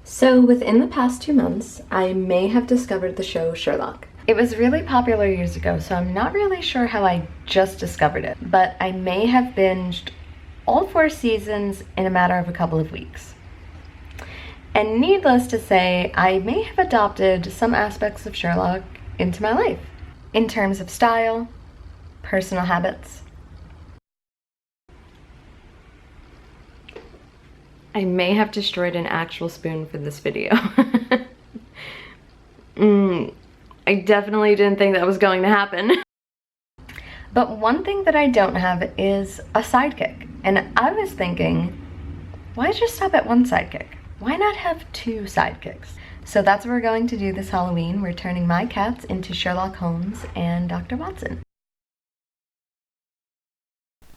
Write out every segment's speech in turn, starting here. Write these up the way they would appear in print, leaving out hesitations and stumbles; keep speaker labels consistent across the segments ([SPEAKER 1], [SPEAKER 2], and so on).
[SPEAKER 1] So within the past 2 months, I may have discovered the show Sherlock. It was really popular years ago, so I'm not really sure how I just discovered it, but I may have binged all 4 seasons in a matter of a couple of weeks. And needless to say, I may have adopted some aspects of Sherlock into my life, in terms of style, personal habits. I may have destroyed an actual spoon for this video. I definitely didn't think that was going to happen. But one thing that I don't have is a sidekick. And I was thinking, why just stop at one sidekick? Why not have 2 sidekicks? So that's what we're going to do this Halloween. We're turning my cats into Sherlock Holmes and Dr. Watson.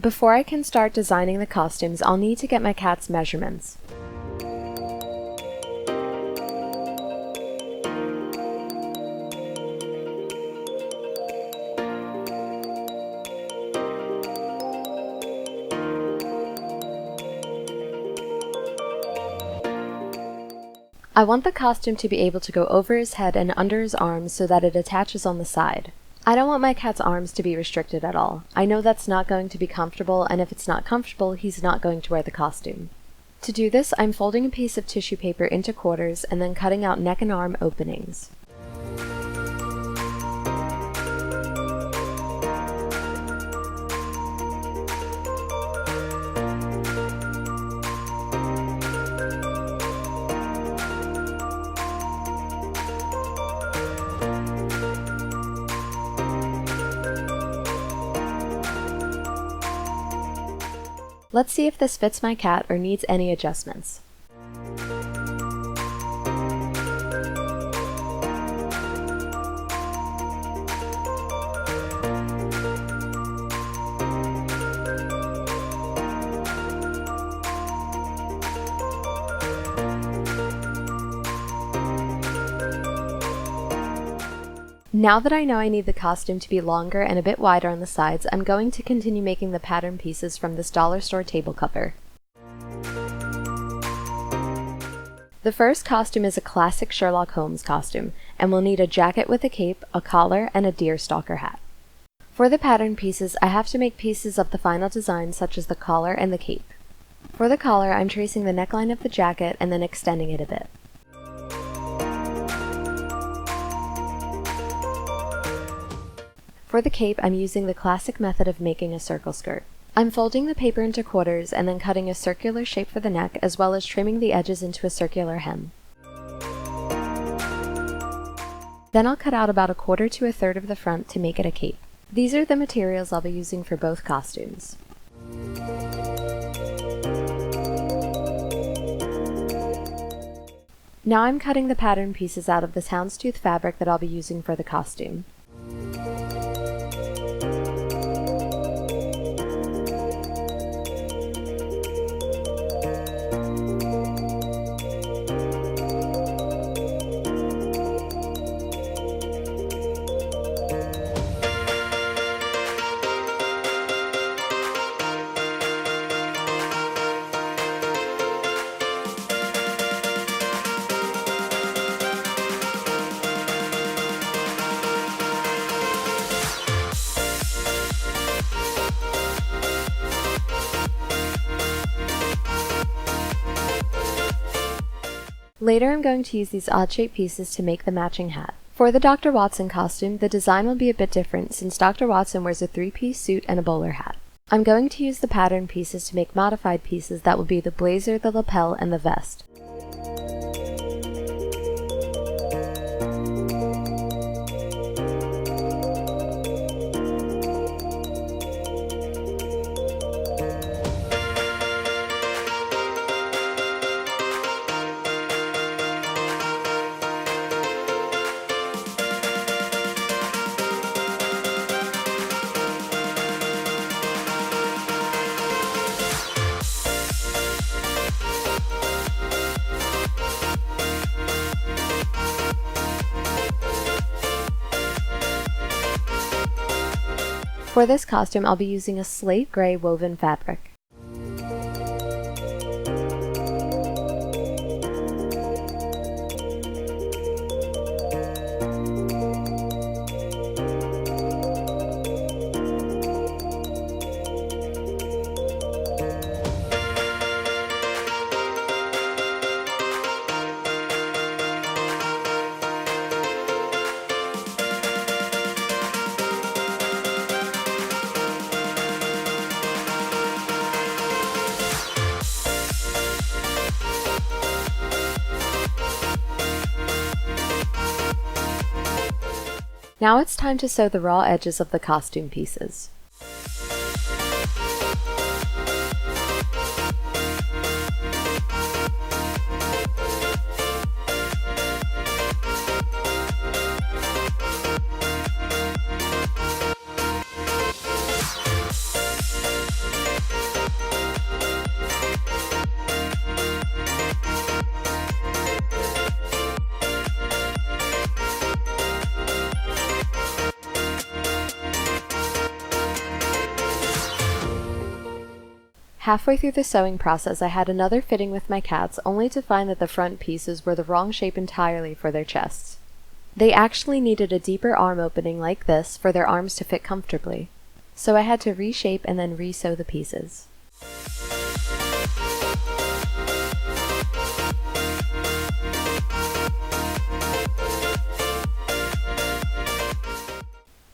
[SPEAKER 1] Before I can start designing the costumes, I'll need to get my cat's measurements. I want the costume to be able to go over his head and under his arms so that it attaches on the side. I don't want my cat's arms to be restricted at all. I know that's not going to be comfortable, and if it's not comfortable, he's not going to wear the costume. To do this, I'm folding a piece of tissue paper into quarters and then cutting out neck and arm openings. Let's see if this fits my cat or needs any adjustments. Now that I know I need the costume to be longer and a bit wider on the sides, I'm going to continue making the pattern pieces from this dollar store table cover. The first costume is a classic Sherlock Holmes costume, and we'll need a jacket with a cape, a collar, and a deerstalker hat. For the pattern pieces, I have to make pieces of the final design such as the collar and the cape. For the collar, I'm tracing the neckline of the jacket and then extending it a bit. For the cape, I'm using the classic method of making a circle skirt. I'm folding the paper into quarters and then cutting a circular shape for the neck, as well as trimming the edges into a circular hem. Then I'll cut out about 1/4 to 1/3 of the front to make it a cape. These are the materials I'll be using for both costumes. Now I'm cutting the pattern pieces out of this houndstooth fabric that I'll be using for the costume. Later I'm going to use these odd-shaped pieces to make the matching hat. For the Dr. Watson costume, the design will be a bit different since Dr. Watson wears a 3-piece suit and a bowler hat. I'm going to use the pattern pieces to make modified pieces that will be the blazer, the lapel, and the vest. For this costume, I'll be using a slate gray woven fabric. Now it's time to sew the raw edges of the costume pieces. Halfway through the sewing process, I had another fitting with my cats, only to find that the front pieces were the wrong shape entirely for their chests. They actually needed a deeper arm opening like this for their arms to fit comfortably, so I had to reshape and then re-sew the pieces.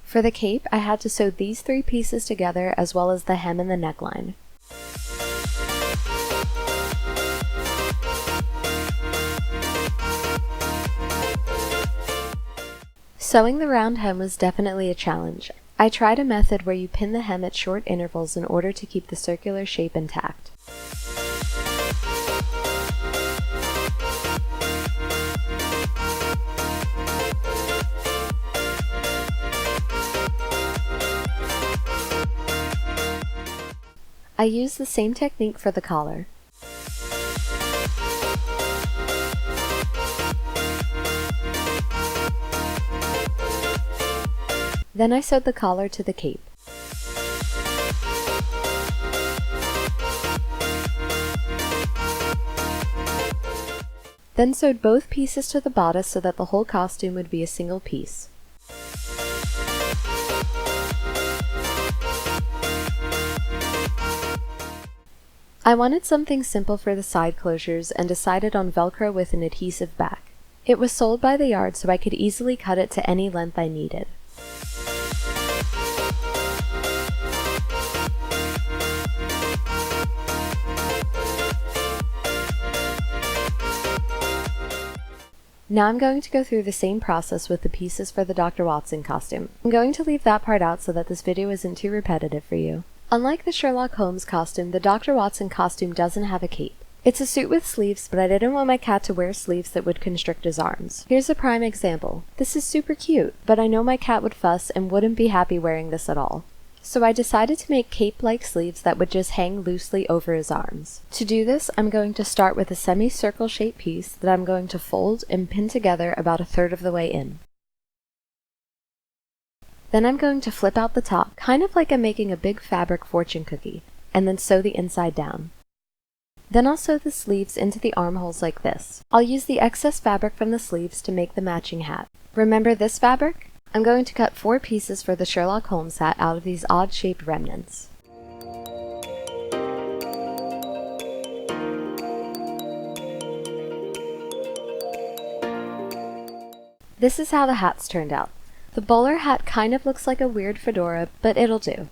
[SPEAKER 1] For the cape, I had to sew these 3 pieces together as well as the hem and the neckline. Sewing the round hem was definitely a challenge. I tried a method where you pin the hem at short intervals in order to keep the circular shape intact. I used the same technique for the collar. Then I sewed the collar to the cape. Then sewed both pieces to the bodice so that the whole costume would be a single piece. I wanted something simple for the side closures and decided on Velcro with an adhesive back. It was sold by the yard, so I could easily cut it to any length I needed. Now I'm going to go through the same process with the pieces for the Dr. Watson costume. I'm going to leave that part out so that this video isn't too repetitive for you. Unlike the Sherlock Holmes costume, the Dr. Watson costume doesn't have a cape. It's a suit with sleeves, but I didn't want my cat to wear sleeves that would constrict his arms. Here's a prime example. This is super cute, but I know my cat would fuss and wouldn't be happy wearing this at all. So I decided to make cape-like sleeves that would just hang loosely over his arms. To do this, I'm going to start with a semicircle shaped piece that I'm going to fold and pin together about 1/3 of the way in. Then I'm going to flip out the top, kind of like I'm making a big fabric fortune cookie, and then sew the inside down. Then I'll sew the sleeves into the armholes like this. I'll use the excess fabric from the sleeves to make the matching hat. Remember this fabric? I'm going to cut 4 pieces for the Sherlock Holmes hat out of these odd-shaped remnants. This is how the hats turned out. The bowler hat kind of looks like a weird fedora, but it'll do.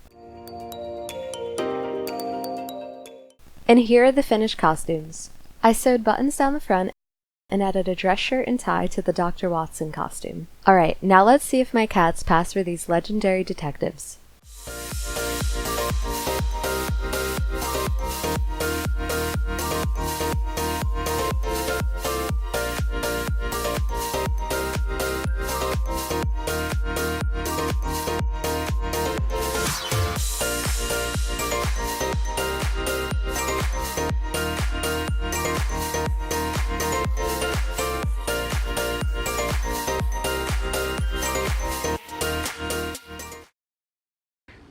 [SPEAKER 1] And here are the finished costumes. I sewed buttons down the front and added a dress shirt and tie to the Dr. Watson costume. Alright, now let's see if my cats pass for these legendary detectives.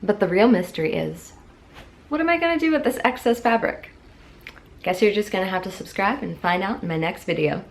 [SPEAKER 1] But the real mystery is, what am I going to do with this excess fabric? Guess you're just going to have to subscribe and find out in my next video.